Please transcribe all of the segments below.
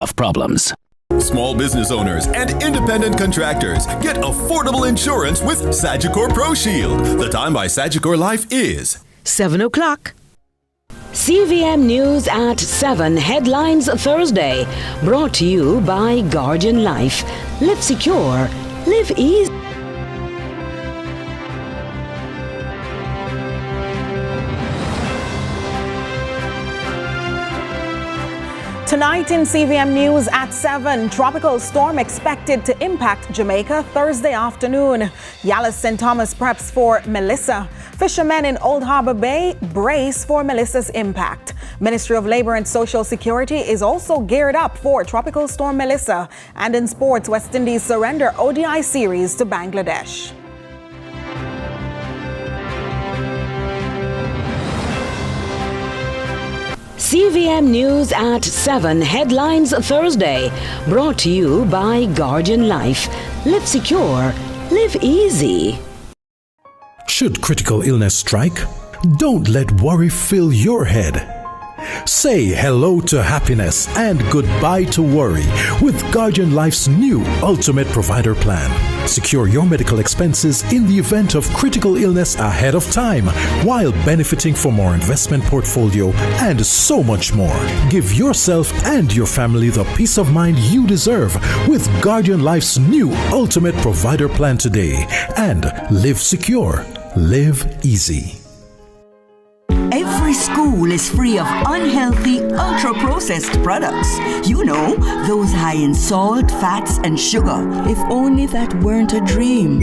of problems. Small business owners and independent contractors get affordable insurance with Sagicor Pro Shield. The time by Sagicor Life is 7 o'clock. CVM News at 7 headlines Thursday, brought to you by Guardian Life. Live secure, live easy. Tonight in CVM News at 7, tropical storm expected to impact Jamaica Thursday afternoon. Yalis St. Thomas preps for Melissa. Fishermen in Old Harbour Bay brace for Melissa's impact. Ministry of Labour and Social Security is also geared up for Tropical Storm Melissa. And in sports, West Indies surrender ODI series to Bangladesh. CVM News at 7 headlines Thursday, brought to you by Guardian Life. Live secure, live easy. Should critical illness strike, don't let worry fill your head. Say hello to happiness and goodbye to worry with Guardian Life's new Ultimate Provider Plan. Secure your medical expenses in the event of critical illness ahead of time, while benefiting from our investment portfolio and so much more. Give yourself and your family the peace of mind you deserve with Guardian Life's new Ultimate Provider Plan today. And live secure, live easy. Every school is free of unhealthy, ultra-processed products. You know, those high in salt, fats, and sugar. If only that weren't a dream.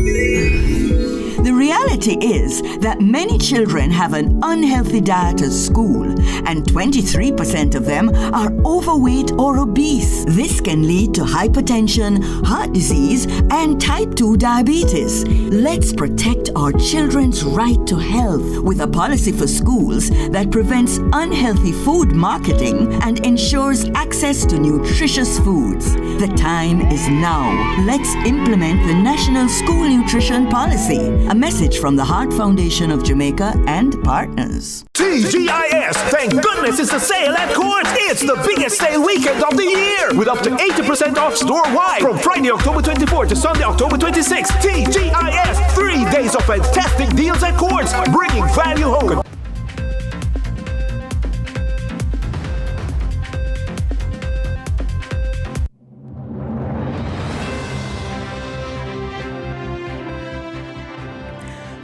The reality is that many children have an unhealthy diet at school, and 23% of them are overweight or obese. This can lead to hypertension, heart disease, and type 2 diabetes. Let's protect our children's right to health with a policy for schools that prevents unhealthy food marketing and ensures access to nutritious foods. The time is now. Let's implement the National School Nutrition Policy. A message from the Heart Foundation of Jamaica and partners. TGIS! Thank goodness it's a sale at Courts! It's the biggest sale weekend of the year! With up to 80% off store-wide from Friday, October 24 to Sunday, October 26. TGIS! 3 days of fantastic deals at Courts, bringing value home.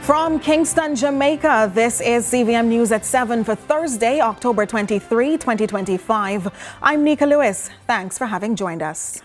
From Kingston, Jamaica, this is CVM News at 7 for Thursday, October 23, 2025. I'm Nika Lewis. Thanks for having joined us.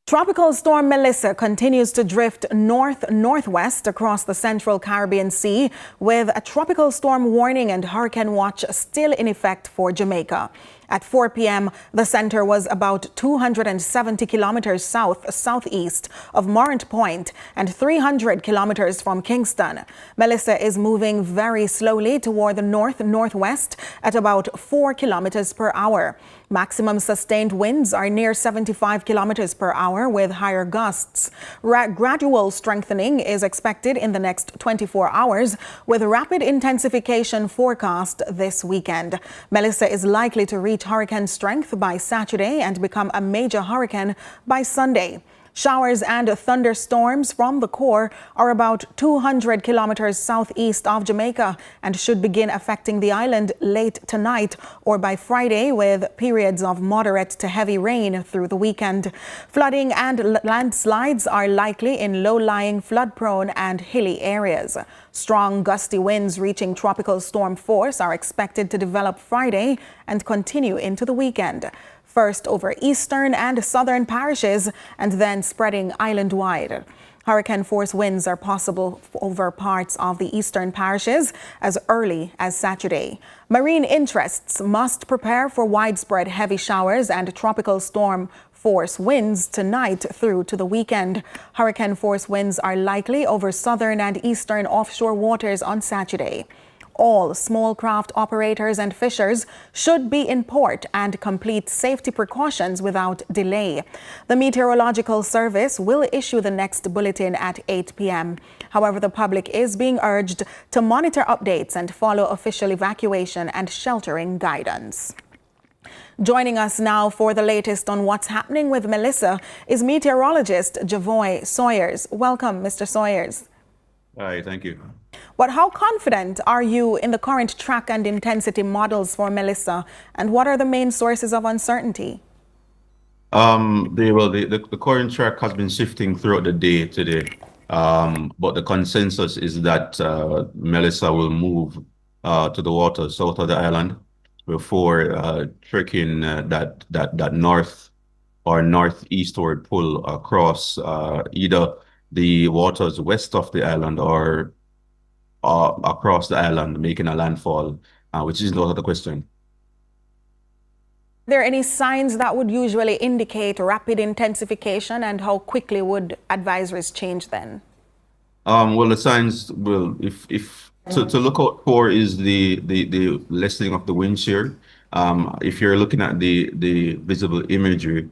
Tropical storm Melissa continues to drift north-northwest across the central Caribbean Sea, with a tropical storm warning and hurricane watch still in effect for Jamaica. At 4 p.m., the center was about 270 kilometers southeast of Morant Point and 300 kilometers from Kingston. Melissa is moving very slowly toward the north-northwest at about 4 kilometers per hour. Maximum sustained winds are near 75 kilometers per hour with higher gusts. Gradual strengthening is expected in the next 24 hours, with rapid intensification forecast this weekend. Melissa is likely to reach hurricane strength by Saturday and become a major hurricane by Sunday. Showers and thunderstorms from the core are about 200 kilometers southeast of Jamaica and should begin affecting the island late tonight or by Friday, with periods of moderate to heavy rain through the weekend. Flooding and landslides are likely in low-lying, flood-prone and hilly areas. Strong gusty winds reaching tropical storm force are expected to develop Friday and continue into the weekend. First over eastern and southern parishes and then spreading island-wide. Hurricane force winds are possible over parts of the eastern parishes as early as Saturday. Marine interests must prepare for widespread heavy showers and tropical storm force winds tonight through to the weekend. Hurricane force winds are likely over southern and eastern offshore waters on Saturday. All small craft operators and fishers should be in port and complete safety precautions without delay. The Meteorological Service will issue the next bulletin at 8 p.m. However, the public is being urged to monitor updates and follow official evacuation and sheltering guidance. Joining us now for the latest on what's happening with Melissa is meteorologist Javoy Sawyers. Welcome, Mr. Sawyers. Hi, thank you. But how confident are you in the current track and intensity models for Melissa, and what are the main sources of uncertainty? The current track has been shifting throughout the day today, but the consensus is that Melissa will move to the water south of the island before trekking that north or northeastward pull across either the waters west of the island or across the island, making a landfall, which is not the question. Are there any signs that would usually indicate rapid intensification, and how quickly would advisories change then? Well, the signs will, to look out for is the lessening of the wind shear. If you're looking at the visible imagery,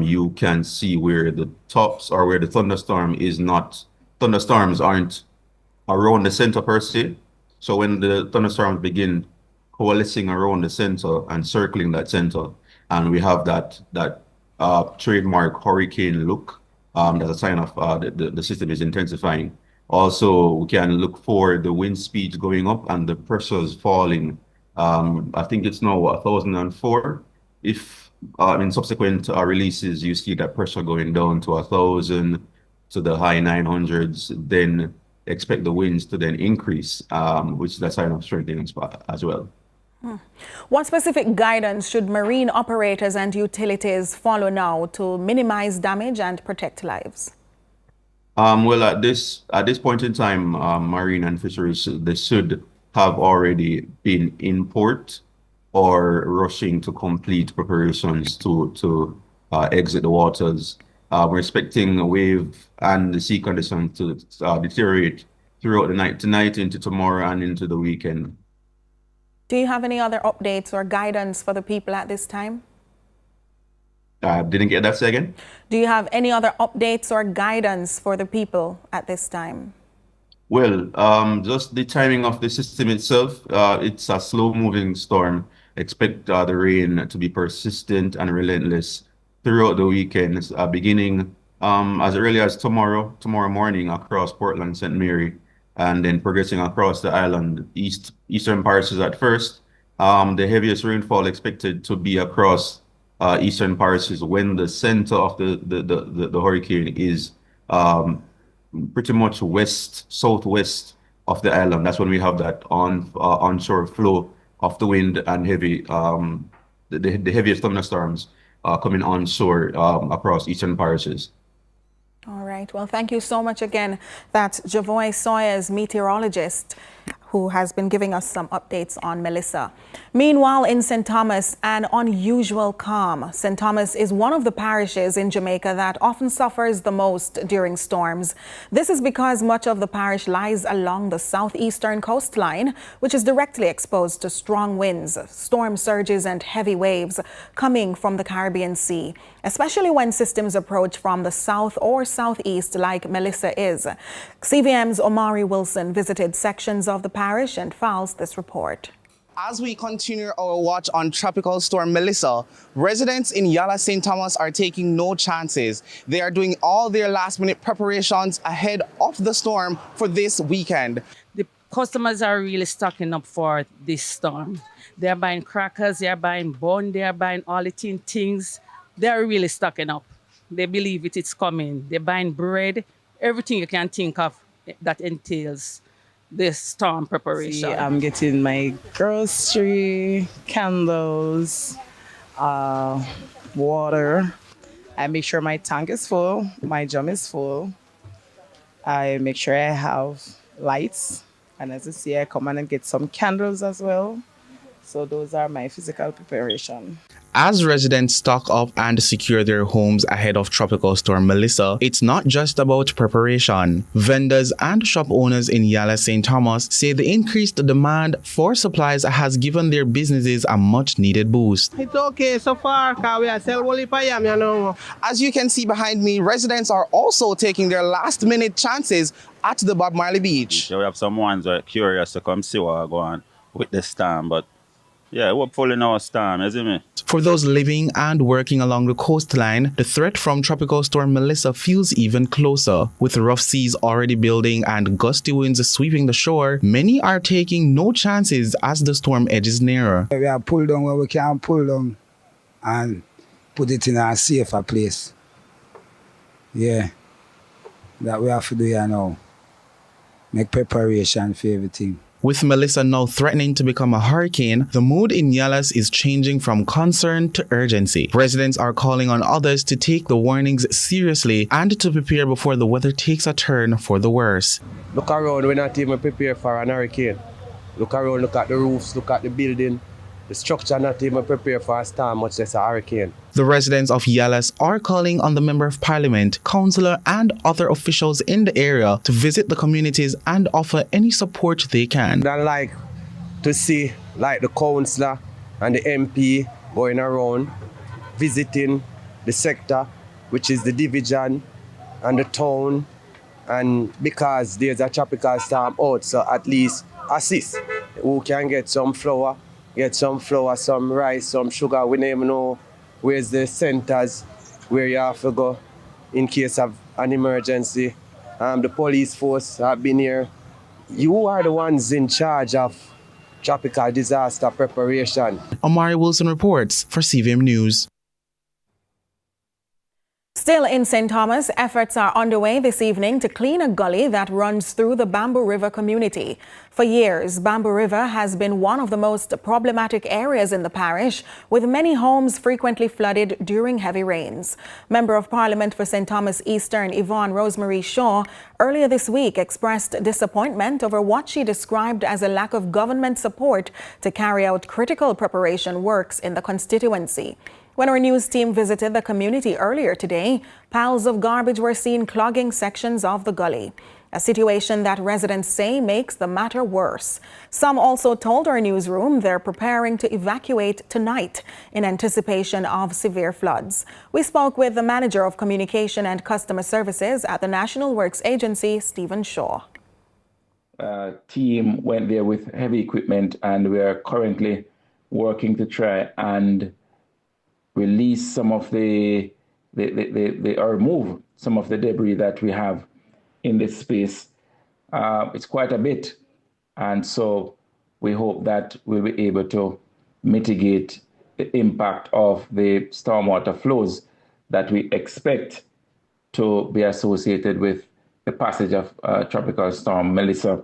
you can see where the tops or where the thunderstorm is not. Thunderstorms aren't around the center per se. So when the thunderstorms begin coalescing around the center and circling that center, and we have that trademark hurricane look, that's a sign of the system is intensifying. Also, we can look for the wind speeds going up and the pressures falling. I think it's now 1,004. If in subsequent releases you see that pressure going down to 1,000 to the high 900s, then expect the winds to then increase, which is a sign of strengthening as well. What specific guidance should marine operators and utilities follow now to minimize damage and protect lives? Well, at this point in time, marine and fisheries, they should have already been in port or rushing to complete preparations to exit the waters. We're expecting a wave and the sea conditions to deteriorate throughout the night tonight, into tomorrow, and into the weekend. Do you have any other updates or guidance for the people at this time? Didn't get that second. Do you have any other updates or guidance for the people at this time? Well, just the timing of the system itself, it's a slow-moving storm. Expect the rain to be persistent and relentless throughout the weekend, beginning as early as tomorrow morning across Portland, St. Mary, and then progressing across the island, eastern parishes at first. The heaviest rainfall expected to be across eastern parishes when the center of the hurricane is pretty much southwest of the island. That's when we have that onshore flow of the wind and the heaviest thunderstorms coming onshore across eastern parishes. All right. Well, thank you so much again. That's Javoy Sawyers, meteorologist, who has been giving us some updates on Melissa. Meanwhile, in St. Thomas, an unusual calm. St. Thomas is one of the parishes in Jamaica that often suffers the most during storms. This is because much of the parish lies along the southeastern coastline, which is directly exposed to strong winds, storm surges, and heavy waves coming from the Caribbean Sea, especially when systems approach from the south or southeast like Melissa is. CVM's Omari Wilson visited sections of the parish and files this report. As we continue our watch on Tropical Storm Melissa, residents in Yala St. Thomas are taking no chances. They are doing all their last-minute preparations ahead of the storm for this weekend. The customers are really stocking up for this storm. They are buying crackers, they are buying bun, they are buying all the things. They are really stocking up. They believe it's coming. They're buying bread, everything you can think of that entails this storm preparation. See, I'm getting my grocery, candles, water. I make sure my tank is full, my drum is full. I make sure I have lights. And as you see, I come in and get some candles as well. So those are my physical preparation. As residents stock up and secure their homes ahead of Tropical Storm Melissa, it's not just about preparation. Vendors and shop owners in Yala St. Thomas say the increased demand for supplies has given their businesses a much-needed boost. It's okay so far, because we are selling only for yam, you know. As you can see behind me, residents are also taking their last-minute chances at the Bob Marley Beach. So we have some ones who are curious to come see what are going on with the storm, but Yeah, we're pulling our storm, isn't it? For those living and working along the coastline, the threat from Tropical Storm Melissa feels even closer. With rough seas already building and gusty winds sweeping the shore, many are taking no chances as the storm edges nearer. We are pulled down where we can pull down and put it in a safer place. Yeah, that we have to do here now. Make preparation for everything. With Melissa now threatening to become a hurricane, the mood in Yalas is changing from concern to urgency. Residents are calling on others to take the warnings seriously and to prepare before the weather takes a turn for the worse. Look around, we're not even prepared for an hurricane. Look around, look at the roofs, look at the building. The structure not even prepared for a storm, much less a hurricane. The residents of Yalas are calling on the Member of Parliament, councillor and other officials in the area to visit the communities and offer any support they can. I'd like to see like the councillor and the MP going around visiting the sector, which is the division and the town, and because there's a tropical storm out, so at least assist. Who can get some flour, some rice, some sugar. We never know where's the centers where you have to go in case of an emergency. The police force have been here. You are the ones in charge of tropical disaster preparation. Amari Wilson reports for CVM News. Still in St. Thomas, efforts are underway this evening to clean a gully that runs through the Bamboo River community. For years, Bamboo River has been one of the most problematic areas in the parish, with many homes frequently flooded during heavy rains. Member of Parliament for St. Thomas Eastern, Yvonne Rosemary Shaw, earlier this week expressed disappointment over what she described as a lack of government support to carry out critical preparation works in the constituency. When our news team visited the community earlier today, piles of garbage were seen clogging sections of the gully, a situation that residents say makes the matter worse. Some also told our newsroom they're preparing to evacuate tonight in anticipation of severe floods. We spoke with the manager of communication and customer services at the National Works Agency, Stephen Shaw. Team went there with heavy equipment, and we are currently working to try and release some of or remove some of the debris that we have in this space. It's quite a bit, and so we hope that we'll be able to mitigate the impact of the stormwater flows that we expect to be associated with the passage of Tropical Storm Melissa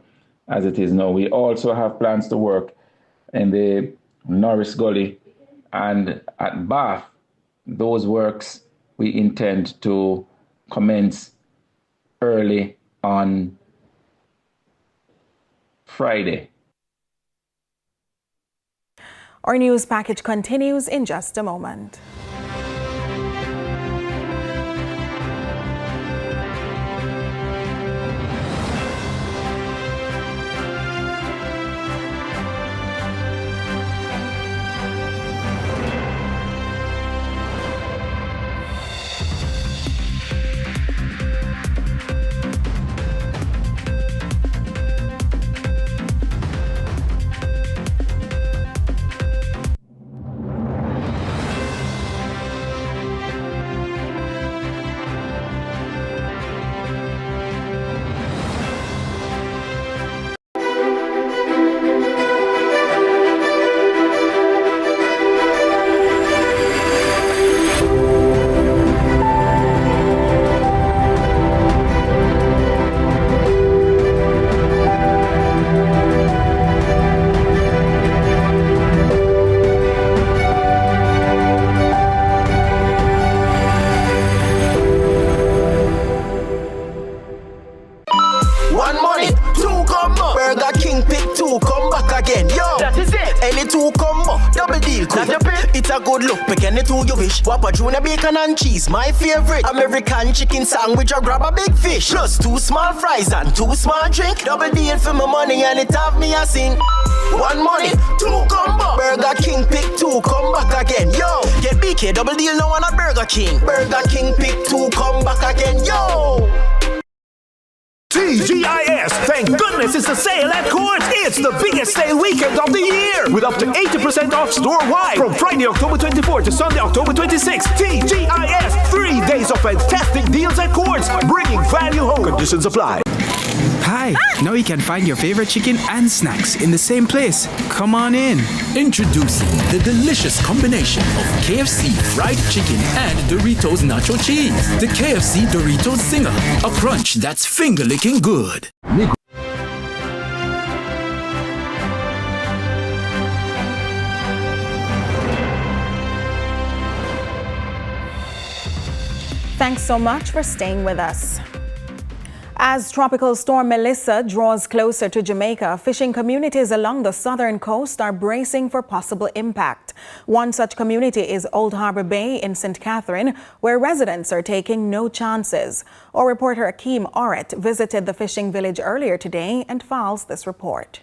as it is now. We also have plans to work in the Norris Gully and at Bath. Those works we intend to commence early on Friday. Our news package continues in just a moment. It's a good look, pick any two you wish. Whopper, Junior, bacon and cheese, my favorite. American chicken sandwich or grab a big fish. Plus 2 small fries and 2 small drink. Double deal for my money and it have me a sing. 1 money, 2 combo. Burger King pick 2, come back again, yo. Get BK double deal now on a Burger King. Burger King pick 2, come back again, yo. TGIS! Thank goodness it's a sale at Courts! It's the biggest sale weekend of the year! With up to 80% off store-wide from Friday, October 24 to Sunday, October 26. TGIS! 3 days of fantastic deals at Courts, bringing value home. Conditions apply. Hi! Now you can find your favorite chicken and snacks in the same place. Come on in. Introducing the delicious combination of KFC fried chicken and Doritos nacho cheese. The KFC Doritos Zinger, a crunch that's finger-licking good. Thanks so much for staying with us. As Tropical Storm Melissa draws closer to Jamaica, fishing communities along the southern coast are bracing for possible impact. One such community is Old Harbour Bay in St. Catherine, where residents are taking no chances. Our reporter Akeem Oret visited the fishing village earlier today and files this report.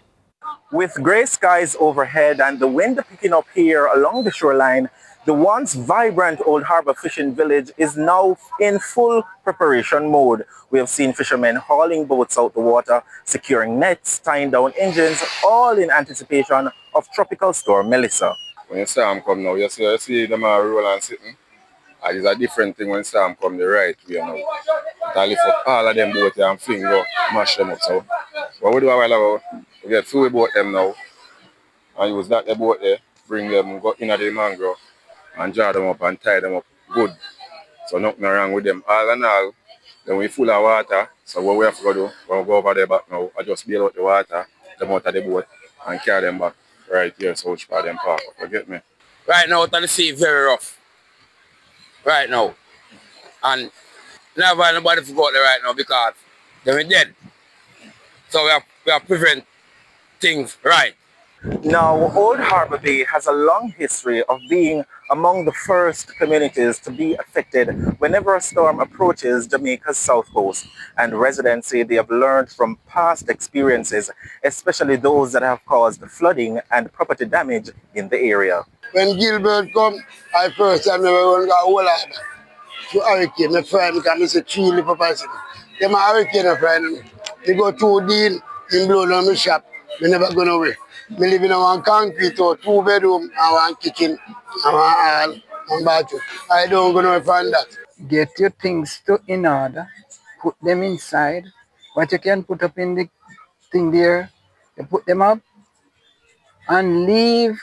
With grey skies overhead and the wind picking up here along the shoreline, the once vibrant Old Harbour fishing village is now in full preparation mode. We have seen fishermen hauling boats out the water, securing nets, tying down engines, all in anticipation of Tropical Storm Melissa. When the storm come now, you see them roll and sitting. And it's a different thing when the storm come the right way now. I lift up all of them boats and fling go, mash them up. So what we do a while ago, we get two boat them now, and use that the boat there, bring them, go in the mangrove, and draw them up and tie them up good. So nothing wrong with them. All in all, then we full of water. So what we have to do, when we go over there back now, I just bail out the water, them out of the boat, and carry them back right here, so which part them park. You get me? Right now, the sea very rough. Right now. And never nobody forgot there right now because they're dead. So we have prevent things right. Now, Old Harbour Bay has a long history of being among the first communities to be affected whenever a storm approaches Jamaica's south coast. And residents say they have learned from past experiences, especially those that have caused flooding and property damage in the area. When Gilbert come, I first time never went to Old Harbour. To hurricane, my friend can say 3 little person. They my hurricane friend. They go 2 deal, they blow down my shop. They never go away. I live in one concrete or 2 bedroom and 1 kitchen and 1 hall and bathroom. I don't go nowhere from that. Get your things in order, put them inside. What you can put up in the thing there, you put them up and leave.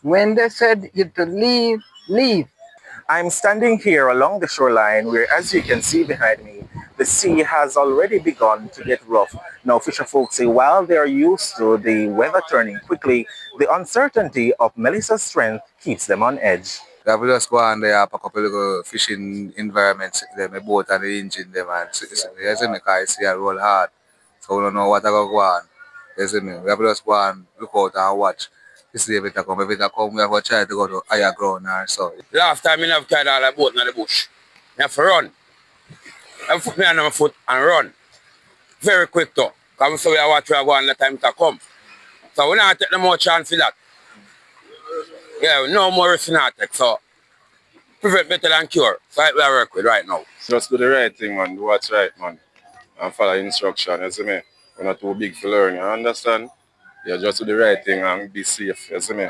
When they said you to leave, leave. I'm standing here along the shoreline where, as you can see behind me, the sea has already begun to get rough. Now, fisher folks say while they are used to the weather turning quickly, the uncertainty of Melissa's strength keeps them on edge. I will just go and pack up a little fishing environment, my boat and the engine, them, and you see me, because it's roll hard. So we don't know what I go on. You see me, we have to just go and look out and watch. To see if it come. If it come, we have to try to go to higher ground or so. Last time I have carried all the boat in the bush. I have to run. I put me on my foot and run. Very quick though. Because we have watch where I go and let time to come. So we don't take no more chance for that. Yeah, no more risk in that take. So prevent better than cure. So that's what I work with right now. So just do the right thing, man. Do what's right, man. And follow instruction, you see me? We're not too big for learning, you understand? Yeah, just do the right thing and be safe, you see me?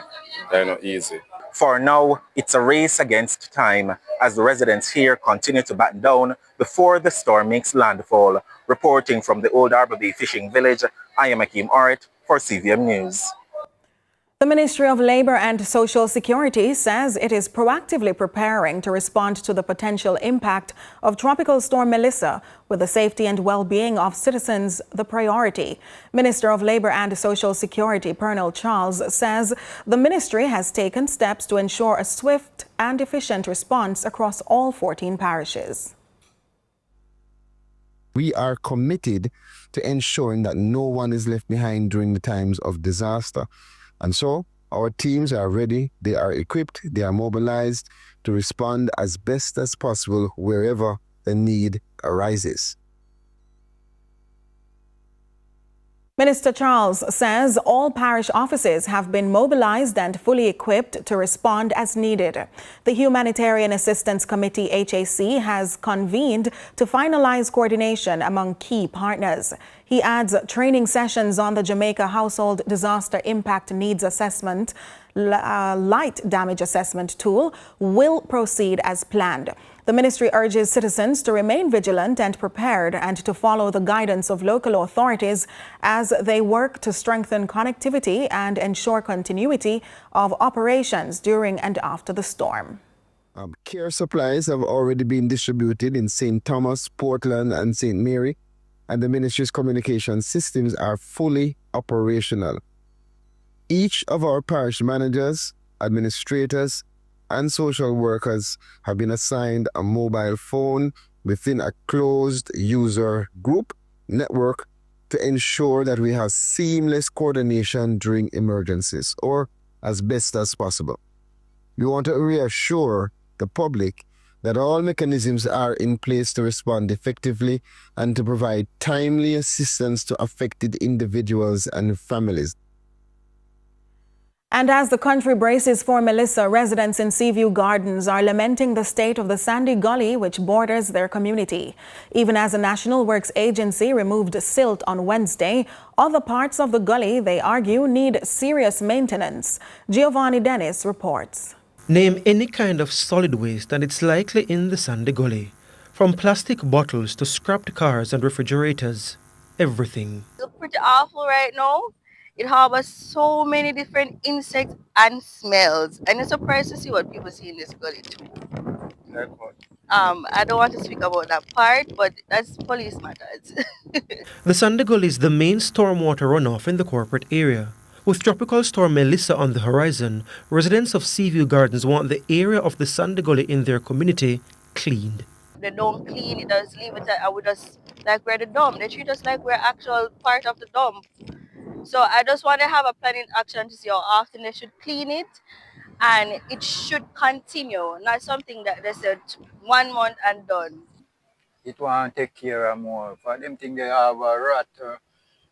That's not easy. For now, it's a race against time as the residents here continue to batten down before the storm makes landfall. Reporting from the Old Harbour Bay Fishing Village, I am Akeem Oret for CVM News. The Ministry of Labour and Social Security says it is proactively preparing to respond to the potential impact of Tropical Storm Melissa, with the safety and well-being of citizens the priority. Minister of Labour and Social Security Pernell Charles says the ministry has taken steps to ensure a swift and efficient response across all 14 parishes. We are committed to ensuring that no one is left behind during the times of disaster. And so our teams are ready, they are equipped, they are mobilized to respond as best as possible wherever the need arises. Minister Charles says all parish offices have been mobilized and fully equipped to respond as needed. The Humanitarian Assistance Committee HAC has convened to finalize coordination among key partners. He adds training sessions on the Jamaica Household Disaster Impact Needs Assessment light damage assessment tool will proceed as planned. The ministry urges citizens to remain vigilant and prepared and to follow the guidance of local authorities as they work to strengthen connectivity and ensure continuity of operations during and after the storm. Care supplies have already been distributed in St. Thomas, Portland, and St. Mary, and the ministry's communication systems are fully operational. Each of our parish managers, administrators, and social workers have been assigned a mobile phone within a closed user group network to ensure that we have seamless coordination during emergencies, or as best as possible. We want to reassure the public that all mechanisms are in place to respond effectively and to provide timely assistance to affected individuals and families. And as the country braces for Melissa, residents in Seaview Gardens are lamenting the state of the sandy gully which borders their community. Even as a National Works agency removed silt on Wednesday, other parts of the gully, they argue, need serious maintenance. Giovanni Dennis reports. Name any kind of solid waste and it's likely in the sandy gully. From plastic bottles to scrapped cars and refrigerators, everything. It's pretty awful right now. It harbors so many different insects and smells. And it's surprised to see what people see in this gully too. I don't want to speak about that part, but that's police matters. The sandy gully is the main stormwater runoff in the corporate area. With Tropical Storm Melissa on the horizon, residents of Seaview Gardens want the area of the sandy gully in their community cleaned. They don't clean it, just leave it and we just like we're the dump. They treat us like we're actual part of the dump. So I just want to have a plan in action to see how often they should clean it, and it should continue, not something that they said 1 month and done. It want to take care of more. For them thing they have a rat,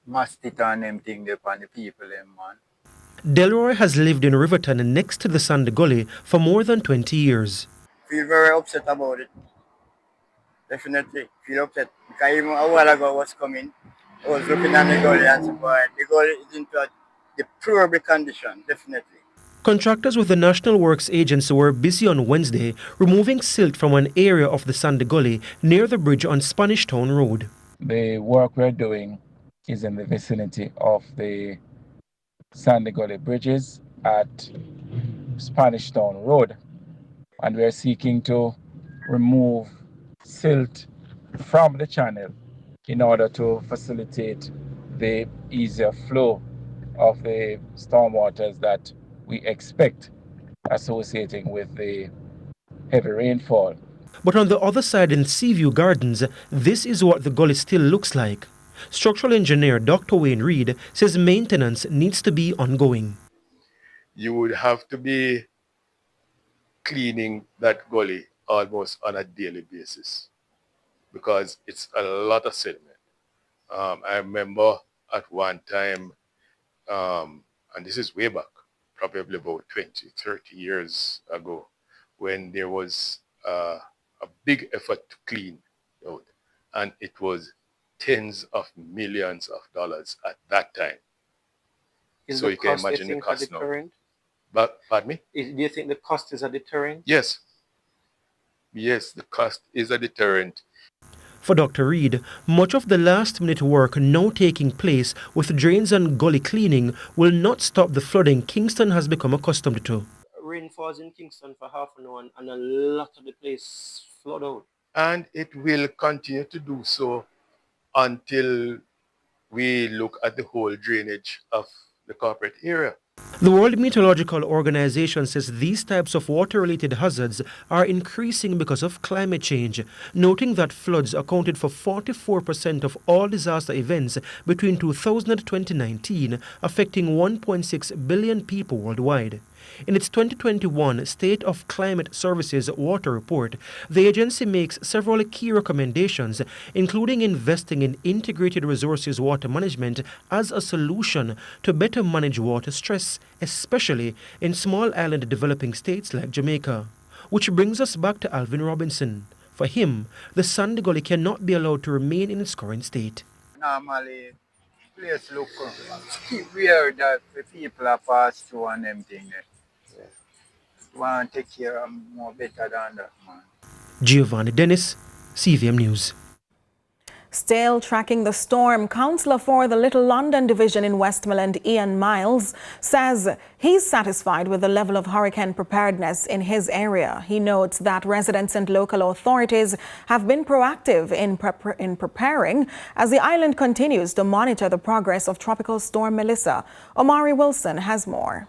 mosquito and them thing they upon the people, man. Delroy has lived in Riverton next to the sandy gully for more than 20 years. Feel very upset about it. Definitely feel upset because even a while ago I was coming. I was looking at the gully and said, boy, the gully is into a deplorable condition, definitely. Contractors with the National Works Agency were busy on Wednesday removing silt from an area of the sandy gully near the bridge on Spanish Town Road. The work we're doing is in the vicinity of the sandy gully bridges at Spanish Town Road, and we're seeking to remove silt from the channel in order to facilitate the easier flow of the stormwaters that we expect associating with the heavy rainfall. But on the other side in Seaview Gardens, this is what the gully still looks like. Structural engineer Dr. Wayne Reed says maintenance needs to be ongoing. You would have to be cleaning that gully almost on a daily basis, because it's a lot of sediment. I remember at one time, and this is way back, probably about 20, 30 years ago, when there was a big effort to clean out, and it was tens of millions of dollars at that time. So you can imagine the cost now. But, pardon me? Do you think the cost is a deterrent? Yes. Yes, the cost is a deterrent. For Dr. Reed, much of the last-minute work now taking place with drains and gully cleaning will not stop the flooding Kingston has become accustomed to. Rain falls in Kingston for half an hour and a lot of the place flood out. And it will continue to do so until we look at the whole drainage of the corporate area. The World Meteorological Organization says these types of water-related hazards are increasing because of climate change, noting that floods accounted for 44% of all disaster events between 2000 and 2019, affecting 1.6 billion people worldwide. In its 2021 State of Climate Services Water Report, the agency makes several key recommendations, including investing in integrated resources water management as a solution to better manage water stress, especially in small island developing states like Jamaica. Which brings us back to Alvin Robinson. For him, the Sandy Gully cannot be allowed to remain in its current state. Normally, place look weird that the people are passed through and them things. Want to take care of more better than that, man. Giovanni Dennis, CVM News. Still tracking the storm, Councillor for the Little London Division in Westmoreland, Ian Miles, says he's satisfied with the level of hurricane preparedness in his area. He notes that residents and local authorities have been proactive in preparing as the island continues to monitor the progress of Tropical Storm Melissa. Omari Wilson has more.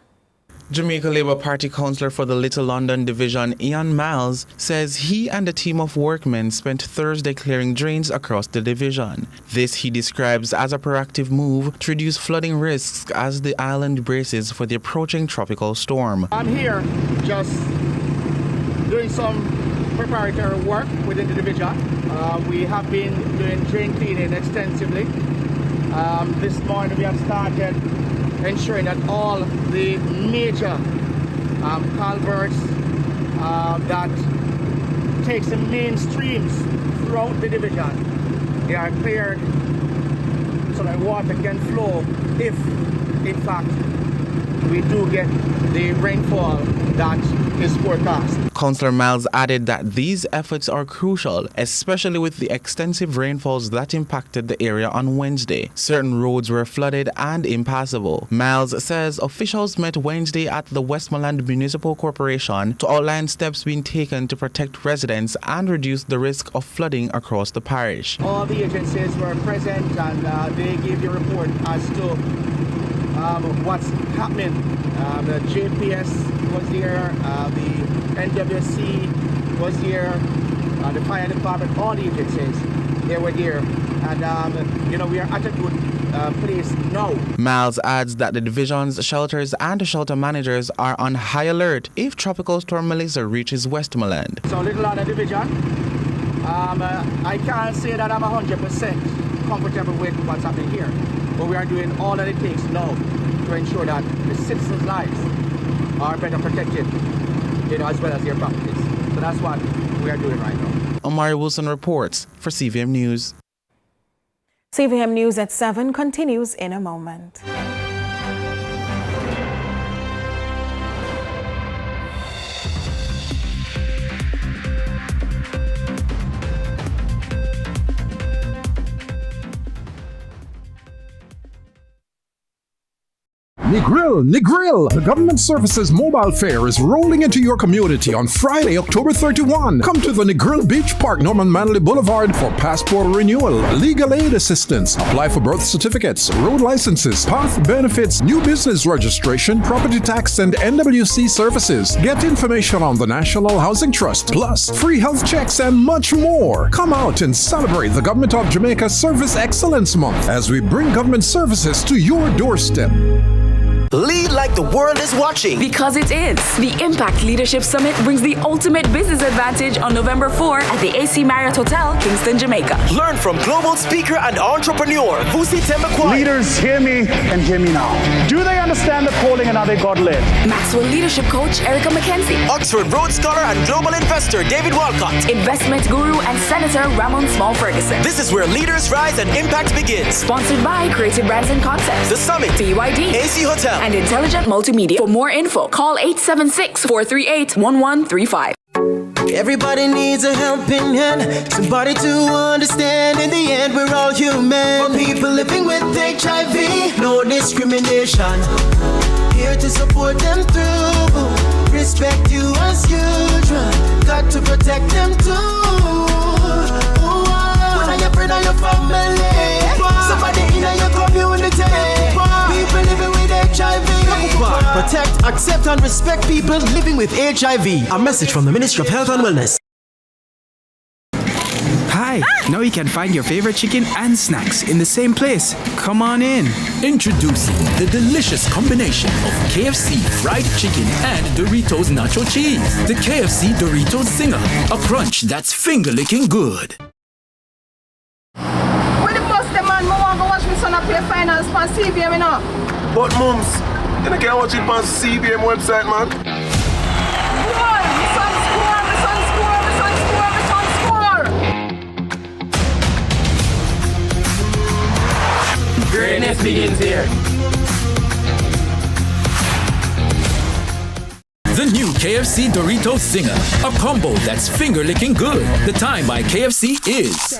Jamaica Labour Party councillor for the Little London Division, Ian Miles, says he and a team of workmen spent Thursday clearing drains across the division. This he describes as a proactive move to reduce flooding risks as the island braces for the approaching tropical storm. I'm here just doing some preparatory work within the division. We have been doing drain cleaning extensively. This morning we have started ensuring that all the major culverts that takes the main streams throughout the division, they are cleared so that water can flow if, in fact, we do get the rainfall that is forecast. Councillor Miles added that these efforts are crucial, especially with the extensive rainfalls that impacted the area on Wednesday. Certain roads were flooded and impassable. Miles says officials met Wednesday at the Westmoreland Municipal Corporation to outline steps being taken to protect residents and reduce the risk of flooding across the parish. All the agencies were present and they gave a report as to what's happening. The JPS was there, the NWC was there, the fire department, all the agencies, they were there. And, we are at a good place now. Miles adds that the division's shelters and shelter managers are on high alert if Tropical Storm Melissa reaches Westmoreland. So Little London Division, I can't say that I'm 100% comfortable with what's happening here, but we are doing all that it takes now to ensure that the citizens' lives are better protected, as well as their properties. So that's what we are doing right now. Omari Wilson reports for CVM News. CVM News at 7 continues in a moment. Negril! The Government Services Mobile Fair is rolling into your community on Friday, October 31. Come to the Negril Beach Park, Norman Manley Boulevard for passport renewal, legal aid assistance, apply for birth certificates, road licenses, path benefits, new business registration, property tax and NWC services. Get information on the National Housing Trust, plus free health checks and much more. Come out and celebrate the Government of Jamaica Service Excellence Month as we bring government services to your doorstep. Lead like the world is watching. Because it is. The Impact Leadership Summit brings the ultimate business advantage on November 4 at the AC Marriott Hotel, Kingston, Jamaica. Learn from global speaker and entrepreneur, Vusi Tembekwai. Leaders, hear me and hear me now. Do they understand the calling and are they God-led? Maxwell Leadership Coach, Erica McKenzie. Oxford Rhodes Scholar and global investor, David Walcott. Investment Guru and Senator Ramon Small Ferguson. This is where leaders rise and impact begins. Sponsored by Creative Brands and Concepts. The Summit, BYD, AC Hotel, and Intelligent Multimedia. For more info, call 876-438-1135. Everybody needs a helping hand, somebody to understand. In the end, we're all human. For people living with HIV, no discrimination. Here to support them through. Respect you as usual. Got to protect them too. One of your friends or your family, somebody in your community. People living with HIV. Protect, accept and respect people living with HIV. A message from the Ministry of Health and Wellness. Hi! Now you can find your favorite chicken and snacks in the same place. Come on in. Introducing the delicious combination of KFC fried chicken and Doritos nacho cheese. The KFC Doritos Zinger, a crunch that's finger-licking good. When the bus the man, I want to watch my son play finals for CVM, you know. But mums, you can't watch it on CVM website, man. Why? My son score, my son score, my son score, my son score. Greatness begins here. The new KFC Doritos Zinger, a combo that's finger-licking good. The time by KFC is...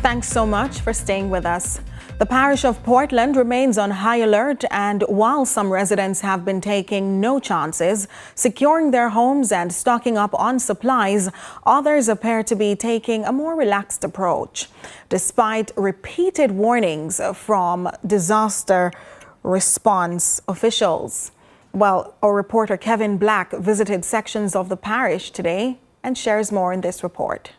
Thanks so much for staying with us. The parish of Portland remains on high alert, and while some residents have been taking no chances, securing their homes and stocking up on supplies, others appear to be taking a more relaxed approach. Despite repeated warnings from disaster response officials. Well, our reporter Kevin Black visited sections of the parish today and shares more in this report.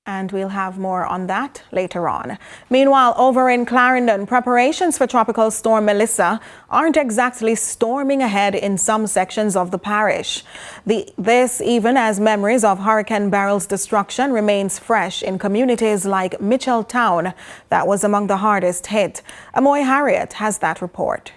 And we'll have more on that later on. Meanwhile, over in Clarendon, preparations for Tropical Storm Melissa aren't exactly storming ahead in some sections of the parish. This even as memories of Hurricane Beryl's destruction remains fresh in communities like Mitchelltown, that was among the hardest hit. Amoy Harriet has that report.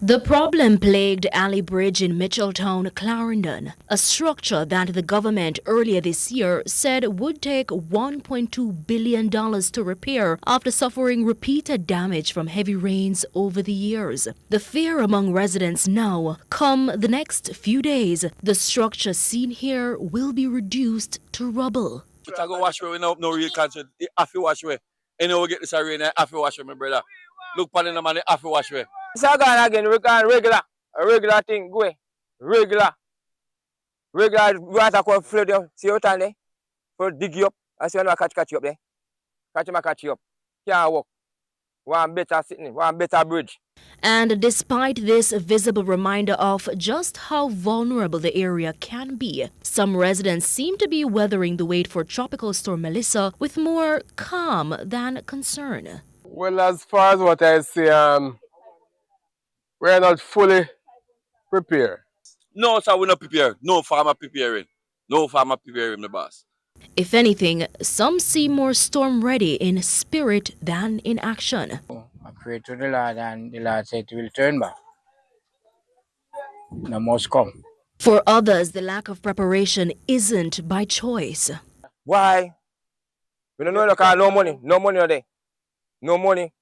The problem plagued Alley Bridge in Mitchelltown, Clarendon, a structure that the government earlier this year said would take $1.2 billion to repair after suffering repeated damage from heavy rains over the years. The fear among residents now, come the next few days, the structure seen here will be reduced to rubble. I go wash away, no real concern. I feel wash away. And we get this rain, I feel wash away, my brother. Look, pan in the money, I feel wash away. It's again, we can a regular thing, go regular water come flood you, see what time there, for dig you up, I see when I catch you up there, catch you up, can't walk, one better sitting, one better bridge. And despite this visible reminder of just how vulnerable the area can be, some residents seem to be weathering the wait for Tropical Storm Melissa with more calm than concern. Well, as far as what I see, we're not fully prepared. No, sir, we're not prepared. No farmer preparing. No farmer preparing, the boss. If anything, some seem more storm-ready in spirit than in action. I pray to the Lord, and the Lord said he will turn back. No must come. For others, the lack of preparation isn't by choice. Why? We don't know, no money there. No money.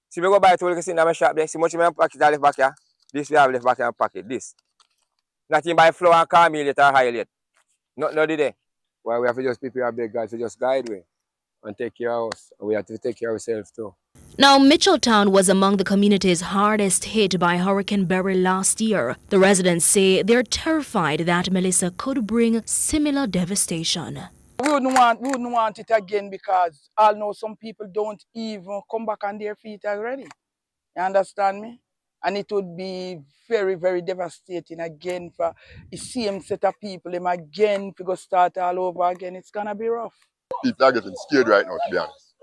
See, we go buy it, we can see in my shop there. See much of my packet I left back here. This we have left back here and packet. This. Nothing by flour and carmelit or highlight. Not there. Why we have to just prepare our big God to just guide we and take care of us. And we have to take care of ourselves too. Now, Mitchelltown was among the communities hardest hit by Hurricane Beryl last year. The residents say they're terrified that Melissa could bring similar devastation. We wouldn't want it again because I know some people don't even come back on their feet already. You understand me? And it would be very, very devastating again for the same set of people. Them again, if we go start all over again, it's going to be rough. People are getting scared right now, to be honest.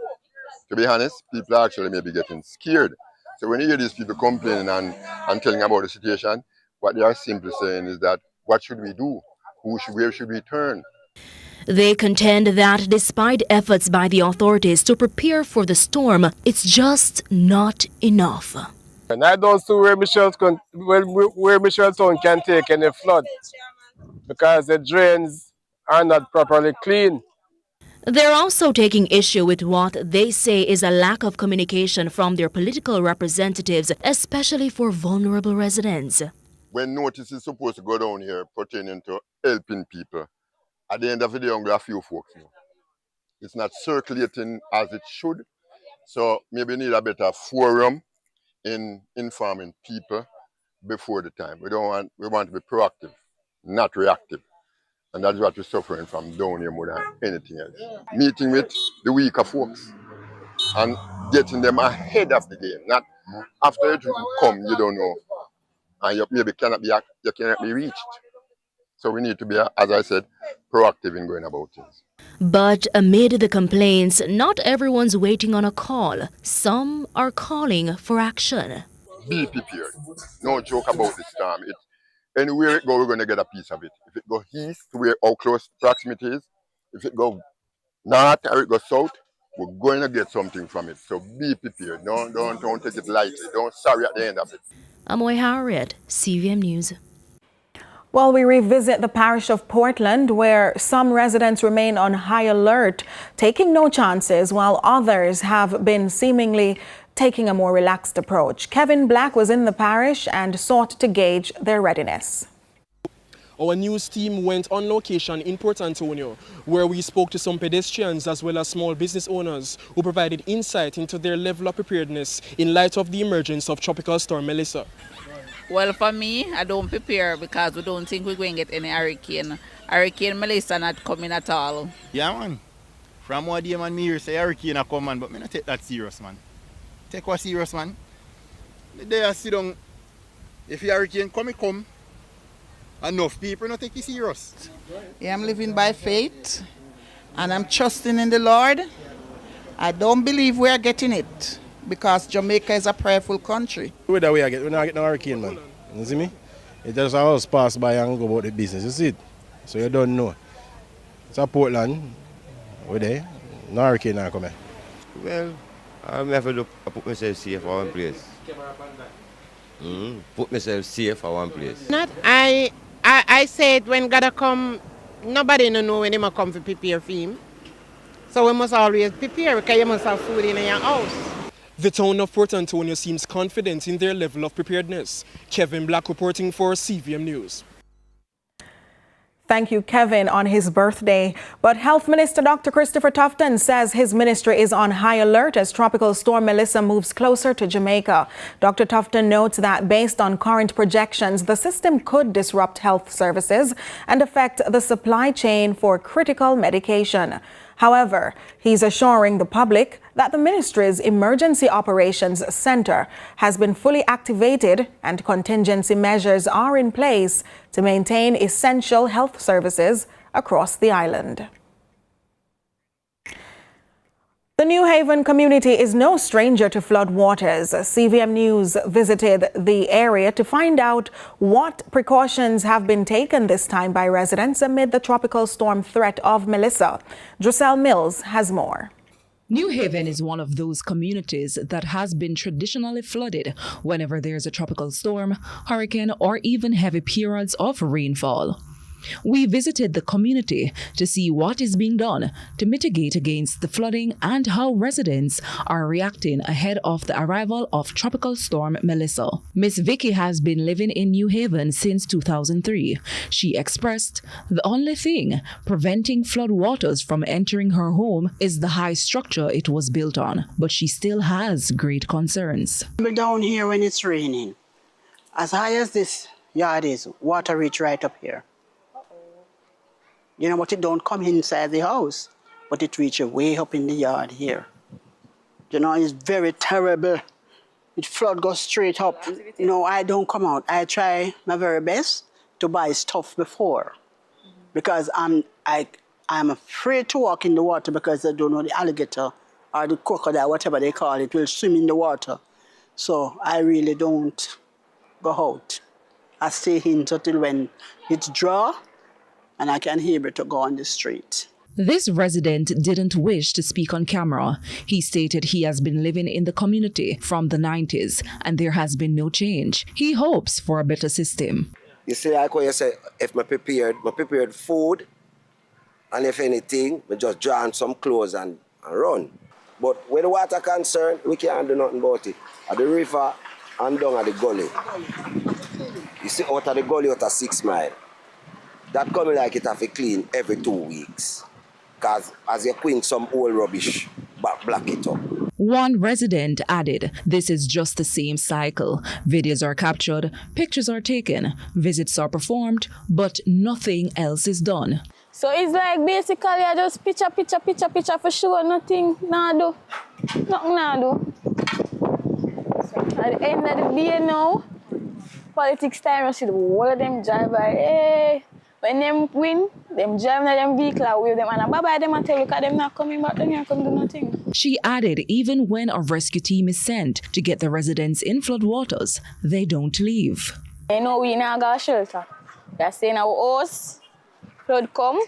To be honest, people are actually maybe getting scared. So when you hear these people complaining and telling about the situation, what they are simply saying is that, what should we do? Where should we turn? They contend that despite efforts by the authorities to prepare for the storm, it's just not enough. And I don't see where Michellestown can take any flood because the drains are not properly clean. They're also taking issue with what they say is a lack of communication from their political representatives, especially for vulnerable residents. When notice is supposed to go down here pertaining to helping people, at the end of the day, only a few folks know. It's not circulating as it should. So maybe we need a better forum in informing people before the time. We want to be proactive, not reactive. And that's what we're suffering from down here more than anything else. Meeting with the weaker folks and getting them ahead of the game, not after it come, you don't know. And you maybe cannot be reached. So we need to be, as I said, proactive in going about things. But amid the complaints, not everyone's waiting on a call. Some are calling for action. Be prepared. No joke about the storm. Anywhere it goes, we're going to get a piece of it. If it goes east, where how close proximity is, if it goes north or it goes south, we're going to get something from it. So be prepared. Don't take it lightly. Don't sorry at the end of it. Amoy Harriet, CVM News. Well, we revisit the parish of Portland, where some residents remain on high alert, taking no chances, while others have been seemingly taking a more relaxed approach. Kevin Black was in the parish and sought to gauge their readiness. Our news team went on location in Port Antonio, where we spoke to some pedestrians as well as small business owners who provided insight into their level of preparedness in light of the emergence of Tropical Storm Melissa. Well, for me, I don't prepare because we don't think we're going to get any hurricane. Hurricane Melissa not coming at all. Yeah, man. From what day, man, me hear say hurricane a come, man, but me not take that serious, man. Take what serious, man. The day I sit down, if the hurricane come, it come. Enough people not take it serious. Yeah, I'm living by faith, and I'm trusting in the Lord. I don't believe we are getting it, because Jamaica is a prayerful country. Whether we not get no hurricane, man. You see me? It just always pass by and go about the business. You see it? So you don't know. It's a Portland. We're there. No hurricane now coming. Well, I'm never look. I put myself safe for one place. Put myself safe for one place. I said when God come, nobody no know when he must come to prepare for him. So we must always prepare because you must have food in your house. The town of Port Antonio seems confident in their level of preparedness. Kevin Black reporting for CVM News. Thank you, Kevin, on his birthday. But Health Minister Dr. Christopher Tufton says his ministry is on high alert as Tropical Storm Melissa moves closer to Jamaica. Dr. Tufton notes that based on current projections, the system could disrupt health services and affect the supply chain for critical medication. However, he's assuring the public that the ministry's Emergency Operations Center has been fully activated and contingency measures are in place to maintain essential health services across the island. The New Haven community is no stranger to flood waters. CVM News visited the area to find out what precautions have been taken this time by residents amid the tropical storm threat of Melissa. Druselle Mills has more. New Haven is one of those communities that has been traditionally flooded whenever there's a tropical storm, hurricane, or even heavy periods of rainfall. We visited the community to see what is being done to mitigate against the flooding and how residents are reacting ahead of the arrival of Tropical Storm Melissa. Miss Vicky has been living in New Haven since 2003. She expressed the only thing preventing flood waters from entering her home is the high structure it was built on, but she still has great concerns. Down here when it's raining, as high as this yard is, water reach right up here. You know what, it don't come inside the house, but it reaches way up in the yard here. You know, it's very terrible. It flood goes straight up. You know, I don't come out. I try my very best to buy stuff before, because I'm afraid to walk in the water because I don't know the alligator or the crocodile, whatever they call it, will swim in the water. So I really don't go out. I stay in until when it's dry. and I can hear it to go on the street. This resident didn't wish to speak on camera. He stated he has been living in the community from the 90s and there has been no change. He hopes for a better system. You see, like what you say, if I prepared food, and if anything, I just draw on some clothes and run. But when the water concerned, we can't do nothing about it. At the river and down at the gully. You see, out of the gully, out of 6 miles. That coming like it have to clean every 2 weeks. Because as you clean some old rubbish, block it up. One resident added, this is just the same cycle. Videos are captured, pictures are taken, visits are performed, but nothing else is done. So it's like basically I just picture for sure, nothing nah do. Nothing nah do. At the end of the day now, politics time, you see the whole of them drive by, hey. When them win, them drive in them vehicle away them and bye-bye them and tell you because them not coming back, then you come do nothing. She added even when a rescue team is sent to get the residents in floodwaters, they don't leave. You know we now got shelter. They're saying our house, flood come,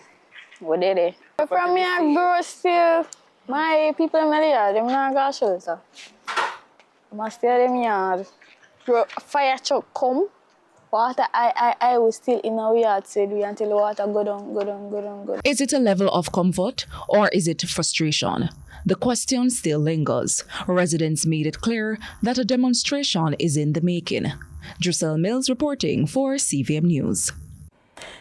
we're there. From me I grow still, my people in Malaysia, them not got shelter. I must stay them yard. Fire truck come. Water, I was still in our yard, said we, until the water go down. Is it a level of comfort or is it frustration? The question still lingers. Residents made it clear that a demonstration is in the making. Druselle Mills reporting for CVM News.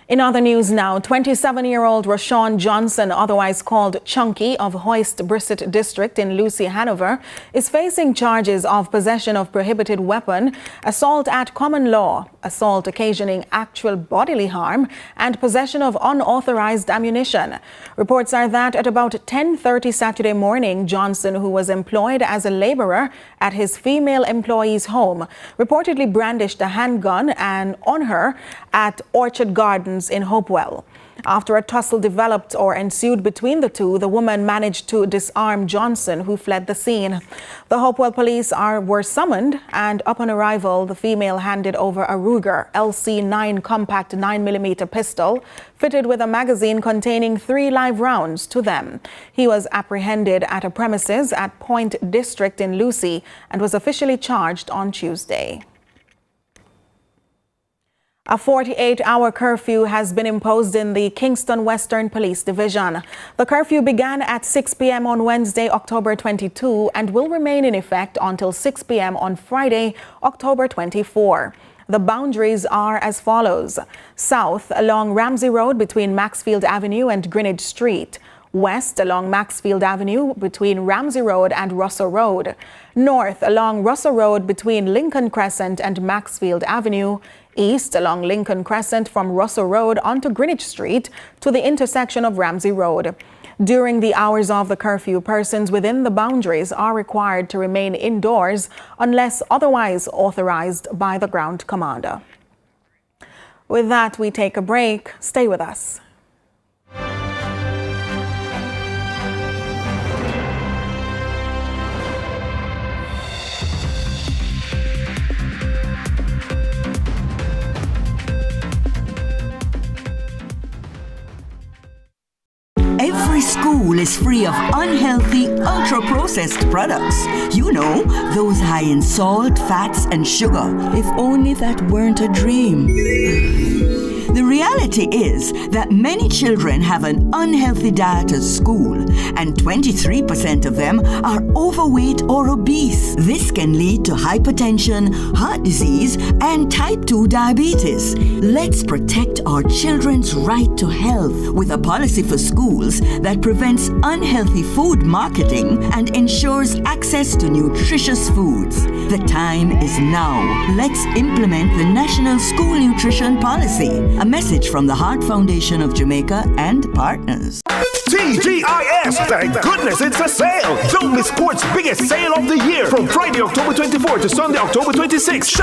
In other news now, 27-year-old Rashawn Johnson, otherwise called Chunky, of Hoist Brissett District in Lucy, Hanover, is facing charges of possession of prohibited weapon, assault at common law, assault occasioning actual bodily harm, and possession of unauthorized ammunition. Reports are that at about 10:30 Saturday morning, Johnson, who was employed as a laborer at his female employee's home, reportedly brandished a handgun and on her at Orchard Gardens in Hopewell. After a tussle developed or ensued between the two, the woman managed to disarm Johnson, who fled the scene. The Hopewell police were summoned, and upon arrival, the female handed over a Ruger LC9 compact 9mm pistol fitted with a magazine containing 3 live rounds to them. He was apprehended at a premises at Point District in Lucy and was officially charged on Tuesday. A 48-hour curfew has been imposed in the Kingston Western Police Division. The curfew began at 6 p.m. on Wednesday, October 22, and will remain in effect until 6 p.m. on Friday, October 24. The boundaries are as follows: south along Ramsey Road between Maxfield Avenue and Greenwich Street, west along Maxfield Avenue between Ramsey Road and Russell Road, north along Russell Road between Lincoln Crescent and Maxfield Avenue, east along Lincoln Crescent from Russell Road onto Greenwich Street to the intersection of Ramsey Road. During the hours of the curfew, persons within the boundaries are required to remain indoors unless otherwise authorized by the ground commander. With that, we take a break. Stay with us. Every school is free of unhealthy, ultra-processed products. You know, those high in salt, fats, and sugar. If only that weren't a dream. The reality is that many children have an unhealthy diet at school, and 23% of them are overweight or obese. This can lead to hypertension, heart disease, and type 2 diabetes. Let's protect our children's right to health with a policy for schools that prevents unhealthy food marketing and ensures access to nutritious foods. The time is now. Let's implement the National School Nutrition Policy. A message from the Heart Foundation of Jamaica and partners. TGIS! Thank goodness it's a sale! Don't miss sports' biggest sale of the year from Friday, October 24 to Sunday, October 26.